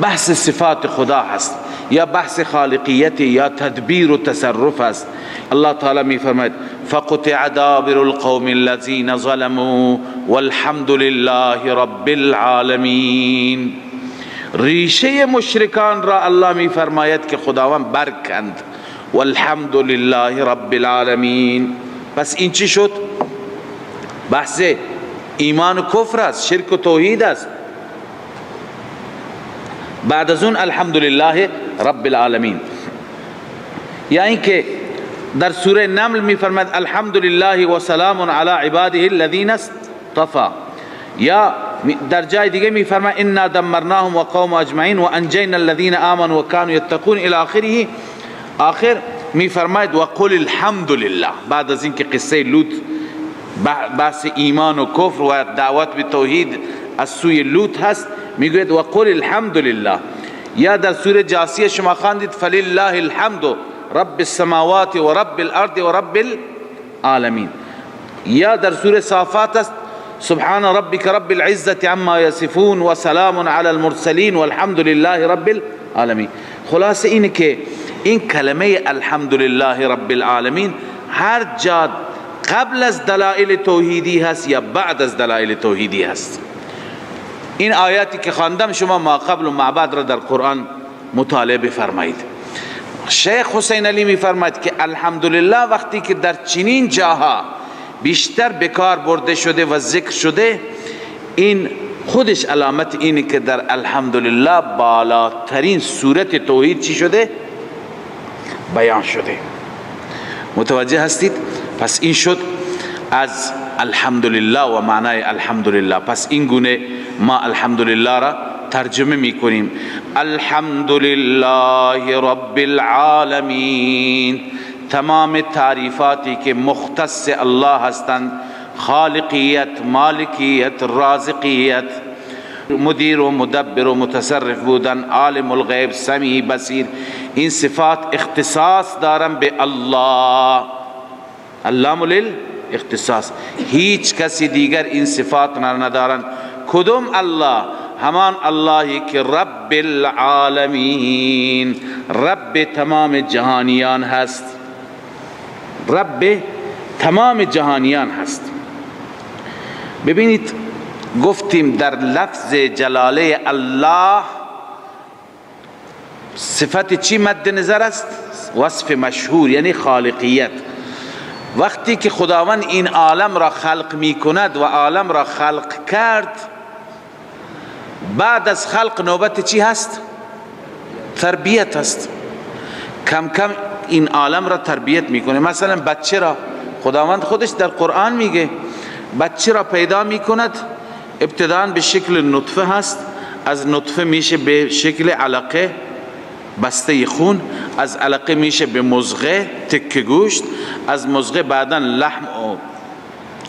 بحث صفات خدا هست، یا بحث خالقیت یا تدبیر و تصرف است. الله تعالی می فرماید فقطع دابر القوم الذين ظلموا والحمد لله رب العالمین. ریشه مشرکان را الله می فرماید که خداوند برکند، والحمد لله رب العالمین. پس این چی شد؟ بحث ایمان و کفر است، شرک و توحید است. بعد از اون الحمدلله رب العالمین. یا اینکه در سوره نمل می فرماید الحمدلله و سلام علی عباده الذین اصطفى. یا در جای دیگه می فرماید انا دمرناهم و قوم اجمعین و انجینا الذین آمنوا و كانوا یتقون الی آخره. آخر می فرماید و قل الحمدلله. بعد از اینکه قصه لوط بحث ایمان و کفر و دعوت به توحید از سوی لوط هست، میگوید و قل الحمدلله. یا در سوره جاثیه شما خواندید فلله الحمد رب السماوات و رب الارض و رب العالمین. یا در سوره صافات است سبحان ربک رب العزة عما یصفون و سلام علی المرسلین والحمد لله رب العالمین. خلاصه اینه که این کلمه الحمدلله رب العالمین هر جا قبل از دلائل توحیدی هست یا بعد از دلائل توحیدی هست. این آیاتی که خواندم شما ما قبل و ما بعد را در قرآن مطالعه بفرمایید. شیخ حسین علی می فرماید که الحمدلله وقتی که در چنین جاها بیشتر بکار برده شده و ذکر شده، این خودش علامت اینه که در الحمدلله بالاترین صورت توحید چی شده؟ بیان شده. متوجه هستید؟ پس این شد از الحمدلله و معنای الحمدلله. پس این گونه ما الحمدلله را ترجمه می کنیم. الحمدلله رب العالمین. تمام تعریفاتی که مختص الله هستند، خالقیت، مالکیت، رازقیت، مدیر و مدبر و متصرف بودن، عالم الغیب، سمیع، بصیر، این صفات اختصاص دارن به الله. اللام للاختصاص. هیچ کسی دیگر این صفات ندارن. کدوم الله؟ همان اللهی که رب العالمین، رب تمام جهانیان هست، رب تمام جهانیان هست. ببینید گفتیم در لفظ جلاله الله صفت چی مد نظر است؟ وصف مشهور، یعنی خالقیت. وقتی که خداوند این عالم را خلق می کند و عالم را خلق کرد، بعد از خلق نوبت چی هست؟ تربیت هست. کم کم این عالم را تربیت میکنه. مثلا بچه را خداوند خودش در قرآن میگه بچه را پیدا میکند، ابتداً به شکل نطفه هست، از نطفه میشه به شکل علقه بسته خون، از علقه میشه به مضغه تکه گوشت، از مضغه بعداً لحم و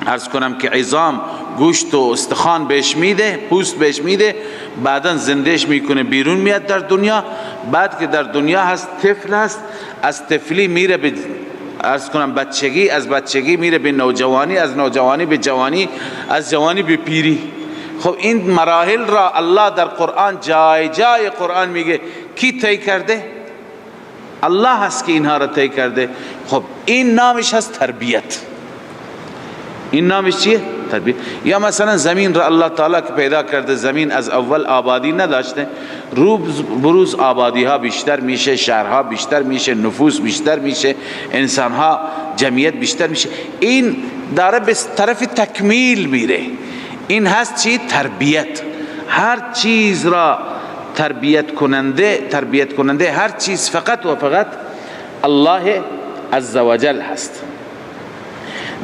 عرض کنم که عظام گوشت و استخوان بهش میده، پوست بهش میده، بعدا زندهش میکنه، بیرون میاد در دنیا. بعد که در دنیا هست طفل هست، از طفلی میره به عرض کنم بچگی، از بچگی میره به نوجوانی، از نوجوانی به جوانی، از جوانی به پیری. خب این مراحل را الله در قرآن جای جای قرآن میگه کی طی کرده؟ الله هست که اینها را طی کرده. خب این نامش هست تربیت. این نامش چیه؟ تربیت. یا مثلا زمین را الله تعالی که پیدا کرده، زمین از اول آبادی نداشته، روز بروز آبادی ها بیشتر میشه، شهرها بیشتر میشه، نفوس بیشتر میشه، انسان ها جمعیت بیشتر میشه، این داره به طرف تکمیل میره. این هست چی؟ تربیت. هر چیز را تربیت کننده هر چیز فقط و فقط الله عزوجل هست.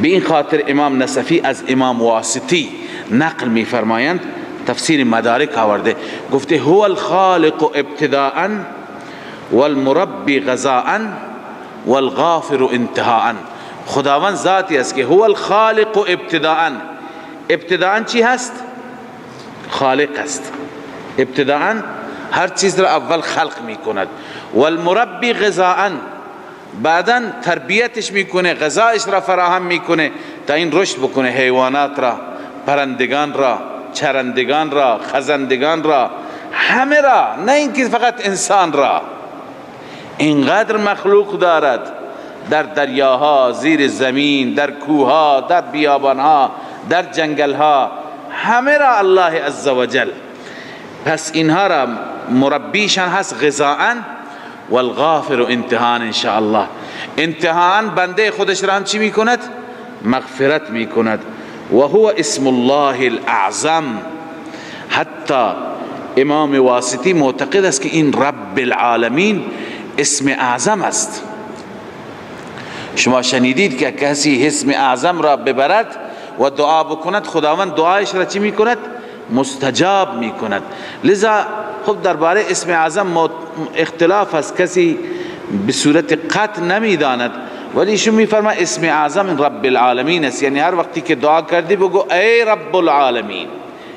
به این خاطر امام نصفی از امام واسطی نقل می فرمایند، تفسیر مدارک آورده، گفته هو الخالق ابتداء والمربی غذاء والغافر انتهاء. خداوند ذاتی است که هو الخالق ابتداء چی هست؟ خالق است. ابتداء هر چیز را اول خلق می کند. والمربی غذاء، بعدا تربیتش میکنه، غذایش را فراهم میکنه تا این رشد بکنه، حیوانات را، پرندگان را، چرندگان را، خزندگان را، همه را، نه اینکه فقط انسان را. اینقدر مخلوق دارد در دریاها، زیر زمین، در کوهها، در بیابانها، در جنگلها، همه را الله عزوجل. پس اینها را مربیشان هست غذاء والغافر انتهان. انشاءالله انتهان بنده خودش را هم چی میکند؟ مغفرت میکند. و هو اسم الله الاعظم. حتی امام واسطی معتقد است که این رب العالمین اسم اعظم است. شما شنیدید که کسی اسم اعظم را ببرد و دعا بکند، خداوند دعایش را چی میکند؟ مستجاب میکند. لذا خب درباره اسم اعظم اختلاف است، کسی به صورت قطع نمیداند، ولی ایشون میفرما اسم اعظم رب العالمین است. یعنی هر وقتی که دعا کردی بگو ای رب العالمین،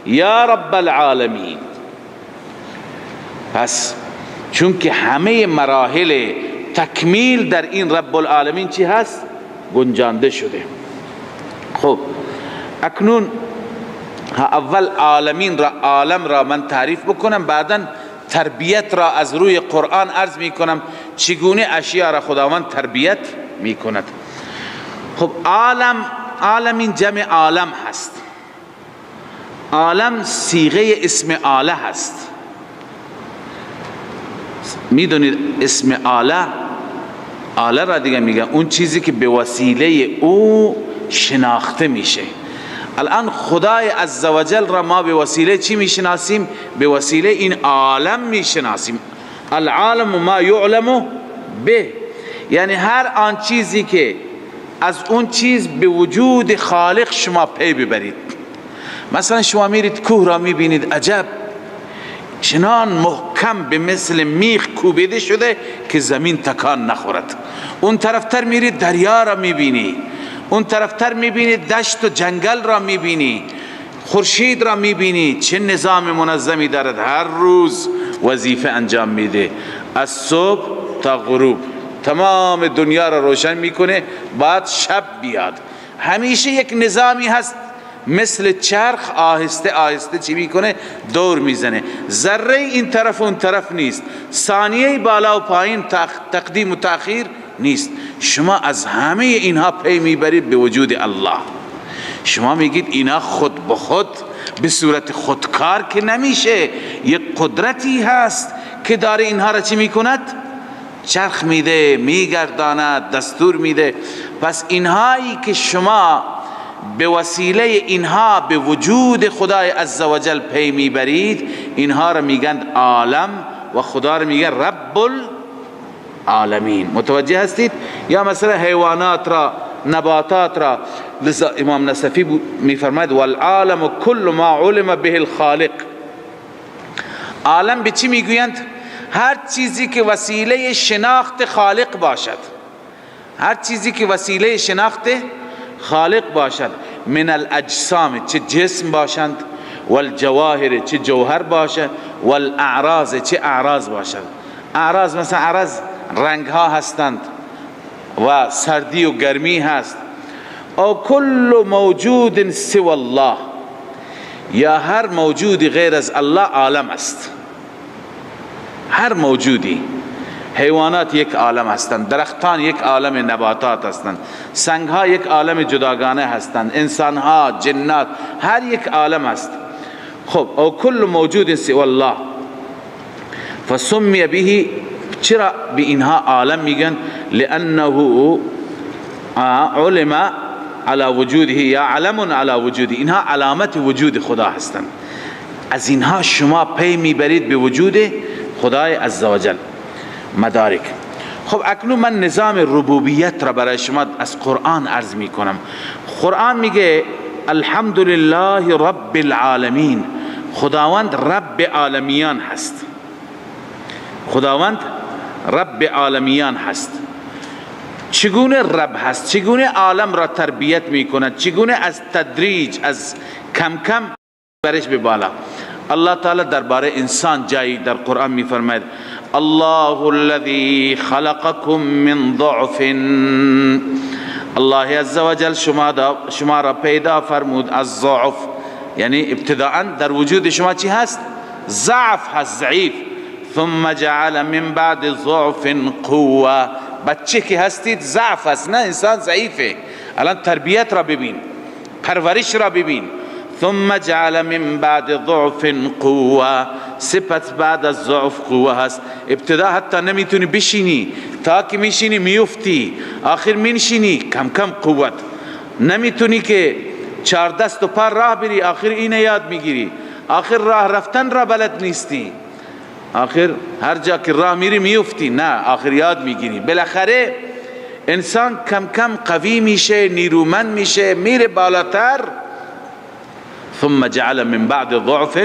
یا رب العالمین. پس چون که همه مراحل تکمیل در این رب العالمین چی هست؟ گنجانده شده. خب اکنون اول عالم را من تعریف بکنم، بعدا تربیت را از روی قرآن عرض می کنم چگونه اشیاء را خداوند تربیت می کند. خب عالم این جمع عالم هست. عالم صیغه اسم آله هست. میدونید اسم آله را دیگه میگن اون چیزی که به وسیله او شناخته میشه. الان خدای عزوجل را ما به وسیله چی میشناسیم؟ به وسیله این عالم میشناسیم. العالم ما یعلم به، یعنی هر آن چیزی که از اون چیز به وجود خالق شما پی ببرید. مثلا شما میرید کوه را میبینید، عجب چنان محکم به مثل میخ کوبیده شده که زمین تکان نخورد. اون طرفتر میرید دریا را میبینی، اون طرفتر میبینی دشت و جنگل را میبینی، خورشید را میبینی چه نظام منظمی دارد، هر روز وظیفه انجام میده، از صبح تا غروب تمام دنیا را روشن میکنه، بعد شب بیاد. همیشه یک نظامی هست، مثل چرخ آهسته آهسته چی میکنه؟ دور میزنه. ذره این طرف و اون طرف نیست، ثانیه بالا و پایین، تقدیم و تأخیر نیست. شما از همه اینها پی میبرید به وجود الله. شما میگید اینا خود به خود به صورت خودکار که نمیشه، یک قدرتی هست که داره اینها را چی میکند؟ چرخ میده، میگرداند، دستور میده. پس اینهایی که شما به وسیله اینها به وجود خدای عزوجل پی میبرید، اینها را میگن عالم و خدا را میگن رب العالمین. متوجه هستید؟ یا مثلا حیوانات را، نباتات را. لذا امام نصفی میفرماید والعالم کل ما علم به الخالق. عالم به چی میگویند؟ هر چیزی که وسیله شناخت خالق باشد. هر چیزی که وسیله شناخت خالق باشد. من الاجسام، چه جسم باشند، والجواهر، چه جوهر باشه، والاعراض، چه اعراض باشند. اعراض مثلا اعراض رنگ ها هستند و سردی و گرمی هست. او کل موجود سوى الله، یا هر موجودی غیر از الله عالم است. هر موجودی، حیوانات یک عالم هستند، درختان یک عالم نباتات هستند، سنگ ها یک عالم جداگانه هستند، انسان ها، جنات، هر یک عالم است. خب او کل موجود سوى الله فسمی به، چرا به اینها عالم میگن؟ لانه علم على وجوده، یا علم على وجوده، اینها علامت وجود خدا هستند. از اینها شما پی میبرید به وجود خدای عزوجل. مدارک. خب اکنون من نظام ربوبیت را برای شما از قرآن عرض می کنم. قرآن میگه الحمدلله رب العالمین، خداوند رب عالمیان هست. خداوند رب عالمیان هست. چگونه رب هست؟ چگونه عالم را تربیت می کند؟ چگونه از تدریج، از کم کم برش به بالا؟ الله تعالی درباره انسان جایی در قرآن می فرماید الله الذي خلقكم من ضعف، الله عزوجل شما را پیدا فرمود از ضعف، یعنی ابتداء در وجود شما چی هست؟ ضعف هست، ضعیف. ثم جعل من بعد ضعف قوه، بچه که هستید ضعف هست، نه انسان ضعیفه. الان تربیت را ببین، پرورش را ببین. ثم جعل من بعد ضعف قوه، سپس بعد از ضعف قوه هست. ابتدا حتی نمیتونی بشینی، تا که میشینی میفتی، آخر منشینی کم کم قوت. نمیتونی که 4 دست و پا راه بری، آخر اینه یاد میگیری، آخر راه رفتن را بلد نیستی، آخر هر جا که راه میری میفتی، نه آخر یاد میگیری. بالاخره انسان کم کم قوی میشه، نیرومند میشه، میره بالاتر. ثم جعل من بعد ضعف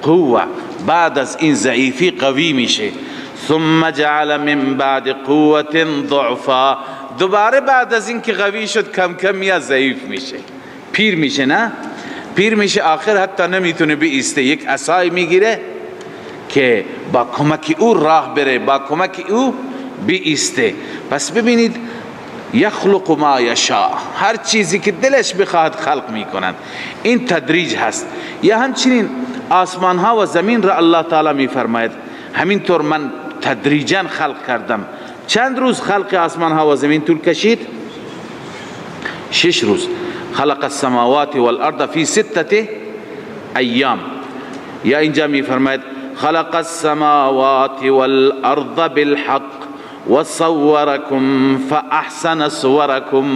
قوه، بعد از این ضعیفی قوی میشه. ثم جعل من بعد قوة ضعفا، دوباره بعد از این که قوی شد کم کم یا ضعیف میشه، پیر میشه. نه پیر میشه، آخر حتی نمیتونه بیسته، یک عصای میگیره که با کمک او راه بره، با کمک او بیسته. پس ببینید یخلق ما یشاء، هر چیزی که دلش بخواهد خلق میکنند. این تدریج هست. یا همچنین آسمان ها و زمین را الله تعالی میفرماید همینطور من تدریجا خلق کردم. چند روز خلق آسمان ها و زمین طول کشید؟ 6 روز. خلق السماوات والارض فی 6 ایام. یا اینجا میفرماید خلق السماوات والارض بالحق وصوركم فاحسن صوركم،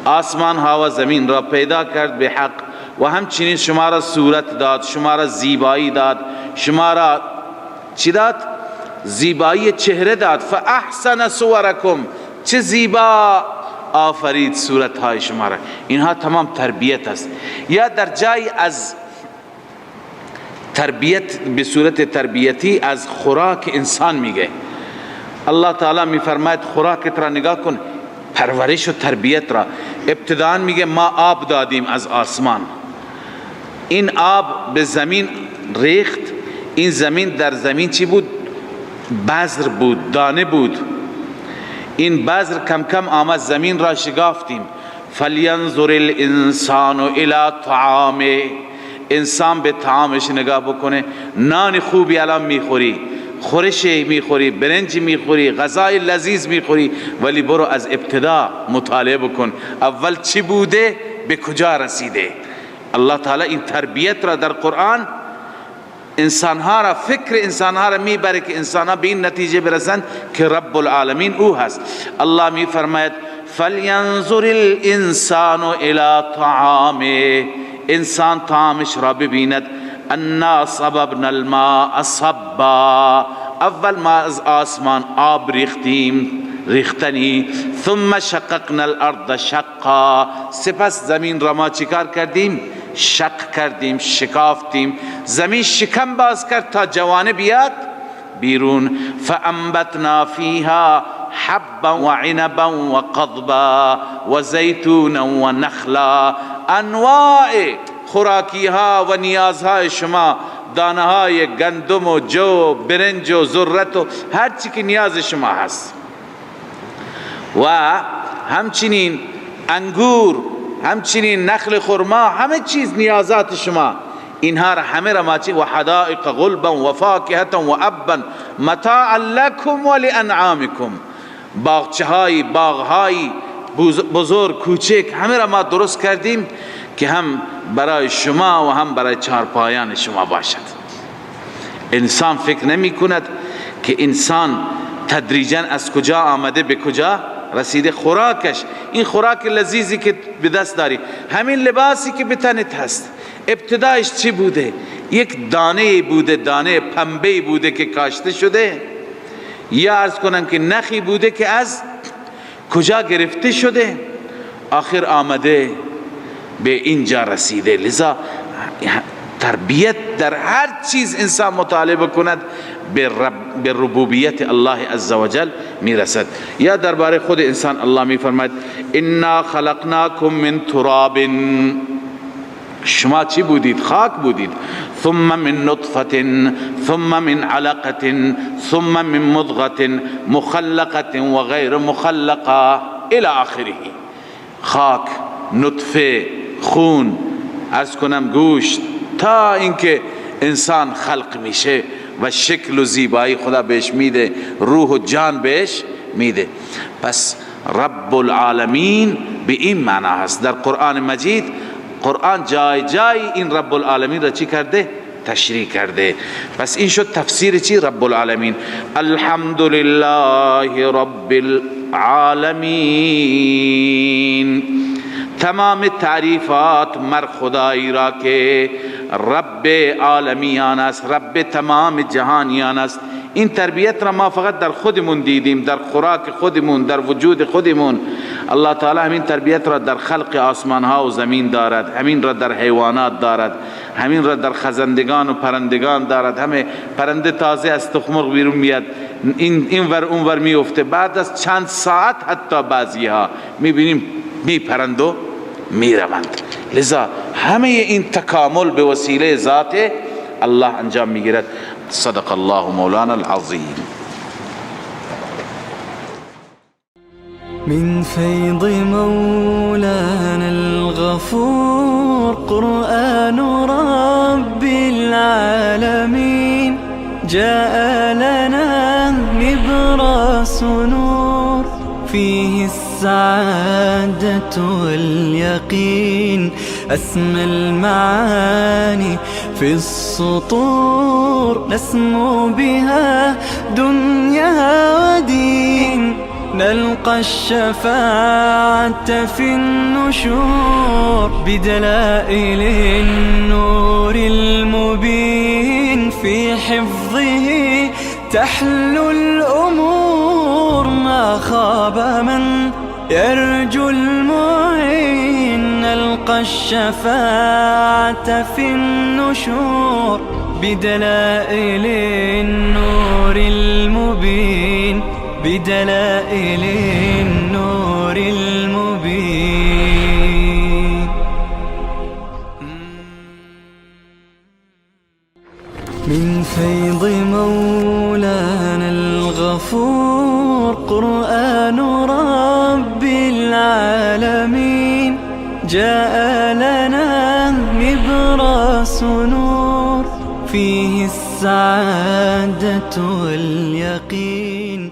آسمان ها و زمین را پیدا کرد به حق و همچنین شما را صورت داد، شما را زیبایی داد، شما را چی داد؟ زیبایی چهره داد. فاحسن صوركم، چه زیبا آفرید صورت های شما را. اینها تمام تربیت است. یا در جای از تربیت به صورت تربیتی از خوراک انسان میگه. الله تعالی میفرماید خوراکت را نگاه کن، پرورش و تربیت را. ابتداء میگه ما آب دادیم از آسمان، این آب به زمین ریخت. این زمین، در زمین چی بود؟ بذر بود، دانه بود. این بذر کم کم آمد زمین را شکافتیم. فلینظر الانسان الی طعامه، انسان به طعامش نگاه بکنه. نان خوبی الان میخوری، خورش میخوری، برنج میخوری، غذای لذیذ میخوری، ولی برو از ابتدا مطالعه بکن اول چی بوده، به کجا رسیده. الله تعالی این تربیت را در قرآن انسانها را، فکر انسانها را میبره که انسانها به این نتیجه برسند که رب العالمین او هست. الله میفرماید فلینظر الانسان الی طعامه، انسان طعامش را ببیند. انا صببنا الماء صبا، اول ما از آسمان آب ریختیم ریختنی. ثم شققنا الارض شقا، سپس زمین را ما چیکار کردیم؟ شق کردیم، شکافتیم. زمین شکم باز کرد تا جوانه بیاد بیرون. فانبتنا فیها حبا و عنبا و قضبا و زیتونا و نخلا، انواع خوراکی ها و نیازهای شما، دانه های گندم و جو، برنج و ذرت و هر چی که نیاز شما هست، و همچنین انگور، همچنین نخل خرما، همه چیز نیازات شما، اینها را همه را ما چی؟ و حدائق غلبا و فاکهة و ابا متاعا لکم و لانعامکم، باغچه‌های، باغ‌های بزرگ کوچک همه را ما درست کردیم که هم برای شما و هم برای چارپایان شما باشد. انسان فکر نمی کند که انسان تدریجا از کجا آمده به کجا رسیده. خوراکش، این خوراک لذیذی که به دست داری، همین لباسی که به تنت هست، ابتدایش چی بوده؟ یک دانه بوده، دانه پنبه بوده که کاشته شده، یا عرض کنم که نخی بوده که از کجا گرفته شده، آخر آمده به اینجا رسیده. لذا تربیت در هر چیز انسان مطالبه کند به ربوبیت الله عزوجل میرسد. یا درباره خود انسان الله میفرماید انا خلقناکم من تراب، شما چی بودید؟ خاک بودید. ثم من نطفة ثم من علقة ثم من مضغة مخلقة و غیر مخلقة الى آخره. خاک، نطفه، خون، عرض کنم گوشت، تا اینکه انسان خلق میشه و شکل و زیبایی خدا بهش میده، روح و جان بهش میده. پس رب العالمین به این معنا هست در قرآن مجید. قرآن جای جای این رب العالمین را چی کرده؟ تشریح کرده. پس این شد تفسیر چی؟ رب العالمین. الحمدلله رب العالمین، تمام تعریفات مر خدایی را که رب عالمیان است، رب تمام جهانیان است. این تربیت را ما فقط در خودمون دیدیم، در خوراک خودمون، در وجود خودمون. الله تعالی همین تربیت را در خلق آسمان ها و زمین دارد، همین را در حیوانات دارد، همین را در خزندگان و پرندگان دارد. همه پرنده تازه از تخم بیرون میاد، این ور اون ور میفته، بعد از چند ساعت حتی بعضی ها میبینیم میپرند و میروند. لذا همه این تکامل به وسیله ذات الله انجام میگیرد. صدق الله مولانا العظیم. من فيض مولانا الغفور قرآن رب العالمين، جاء لنا نبراس نور فيه السعادة واليقين، أسمى المعاني في السطور نسمو بها دنيا ودين، نلقى الشفاعة في النشور بدلائل النور المبين، في حفظه تحلو الأمور، ما خاب من يرجو المعين، نلقى الشفاعة في النشور بدلائل النور المبين، بدلائل النور المبين. من فيض مولانا الغفور قرآن رب العالمين، جاء لنا نبراس نور فيه السعادة واليقين.